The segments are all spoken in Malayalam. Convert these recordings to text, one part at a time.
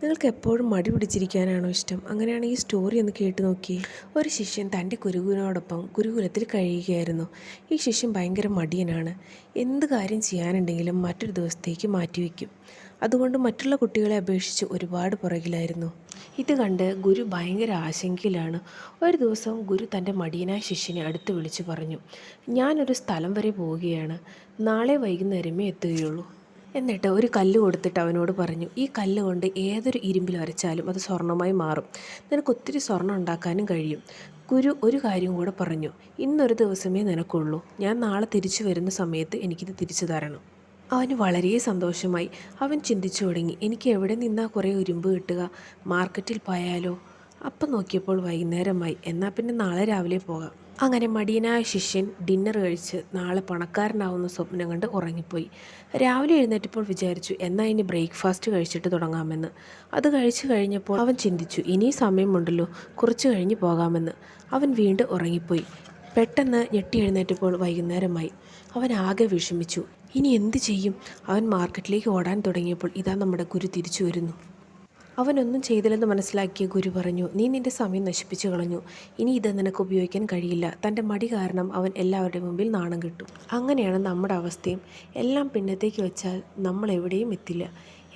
നിങ്ങൾക്ക് എപ്പോഴും മടി പിടിച്ചിരിക്കാനാണോ ഇഷ്ടം? അങ്ങനെയാണ് ഈ സ്റ്റോറി ഒന്ന് കേട്ട് നോക്കിയേ. ഒരു ശിഷ്യൻ തൻ്റെ ഗുരുവിനോടൊപ്പം ഗുരുകുലത്തിൽ കഴിയുകയായിരുന്നു. ഈ ശിഷ്യൻ ഭയങ്കര മടിയനാണ്. എന്ത് കാര്യം ചെയ്യാനുണ്ടെങ്കിലും മറ്റൊരു ദിവസത്തേക്ക് മാറ്റിവെക്കും. അതുകൊണ്ട് മറ്റുള്ള കുട്ടികളെ അപേക്ഷിച്ച് ഒരുപാട് പുറകിലായിരുന്നു. ഇത് കണ്ട് ഗുരു ഭയങ്കര ആശങ്കയിലാണ്. ഒരു ദിവസം ഗുരു തൻ്റെ മടിയനായ ശിഷ്യനെ അടുത്ത് വിളിച്ചു പറഞ്ഞു, ഞാനൊരു സ്ഥലം വരെ പോവുകയാണ്. നാളെ വൈകുന്നേരമേ എത്തുകയുള്ളൂ. എന്നിട്ട് ഒരു കല്ല് കൊടുത്തിട്ട് അവനോട് പറഞ്ഞു, ഈ കല്ല് കൊണ്ട് ഏതൊരു ഇരുമ്പിൽ വരച്ചാലും അത് സ്വർണ്ണമായി മാറും. നിനക്ക് ഒത്തിരി സ്വർണ്ണം ഉണ്ടാക്കാനും കഴിയും. ഗുരു ഒരു കാര്യം കൂടെ പറഞ്ഞു, ഇന്നൊരു ദിവസമേ നിനക്കുള്ളൂ. ഞാൻ നാളെ തിരിച്ചു വരുന്ന സമയത്ത് എനിക്കിത് തിരിച്ചു തരണം. അവന് വളരെ സന്തോഷമായി. അവൻ ചിന്തിച്ചു തുടങ്ങി, എനിക്ക് എവിടെ നിന്നാ കുറേ ഇരുമ്പ് കിട്ടുക? മാർക്കറ്റിൽ പോയാലോ? അപ്പം നോക്കിയപ്പോൾ വൈകുന്നേരമായി. എന്നാൽ പിന്നെ നാളെ രാവിലെ പോകാം. അങ്ങനെ മടിയനായ ശിഷ്യൻ ഡിന്നർ കഴിച്ച് നാളെ പണക്കാരനാവുന്ന സ്വപ്നം കണ്ട് ഉറങ്ങിപ്പോയി. രാവിലെ എഴുന്നേറ്റപ്പോൾ വിചാരിച്ചു, എന്നാൽ ഇനി ബ്രേക്ക്ഫാസ്റ്റ് കഴിച്ചിട്ട് തുടങ്ങാമെന്ന്. അത് കഴിച്ചു കഴിഞ്ഞപ്പോൾ അവൻ ചിന്തിച്ചു, ഇനി സമയമുണ്ടല്ലോ, കുറച്ച് കഴിഞ്ഞ് പോകാമെന്ന്. അവൻ വീണ്ടും ഉറങ്ങിപ്പോയി. പെട്ടെന്ന് ഞെട്ടി എഴുന്നേറ്റപ്പോൾ വൈകുന്നേരമായി. അവൻ ആകെ വിഷമിച്ചു. ഇനി എന്ത് ചെയ്യും? അവൻ മാർക്കറ്റിലേക്ക് ഓടാൻ തുടങ്ങിയപ്പോൾ ഇതാ നമ്മുടെ ഗുരു തിരിച്ചു വരുന്നു. അവനൊന്നും ചെയ്തില്ലെന്ന് മനസ്സിലാക്കിയ ഗുരു പറഞ്ഞു, നീ നിൻ്റെ സമയം നശിപ്പിച്ചു കളഞ്ഞു. ഇനി ഇത് നിനക്ക് ഉപയോഗിക്കാൻ കഴിയില്ല. തൻ്റെ മടി കാരണം അവൻ എല്ലാവരുടെ മുമ്പിൽ നാണം കിട്ടും. അങ്ങനെയാണ് നമ്മുടെ അവസ്ഥയും. എല്ലാം പിന്നത്തേക്ക് വെച്ചാൽ നമ്മൾ എവിടെയും എത്തില്ല.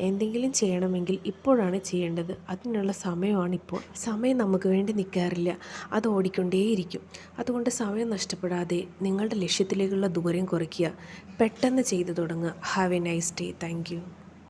എന്തെങ്കിലും ചെയ്യണമെങ്കിൽ ഇപ്പോഴാണ് ചെയ്യേണ്ടത്. അതിനുള്ള സമയമാണിപ്പോൾ. സമയം നമുക്ക് വേണ്ടി നിൽക്കാറില്ല, അത് ഓടിക്കൊണ്ടേയിരിക്കും. അതുകൊണ്ട് സമയം നഷ്ടപ്പെടാതെ നിങ്ങളുടെ ലക്ഷ്യത്തിലേക്കുള്ള ദൂരം കുറയ്ക്കുക. പെട്ടെന്ന് ചെയ്തു തുടങ്ങുക. Have A nice day. Thank you.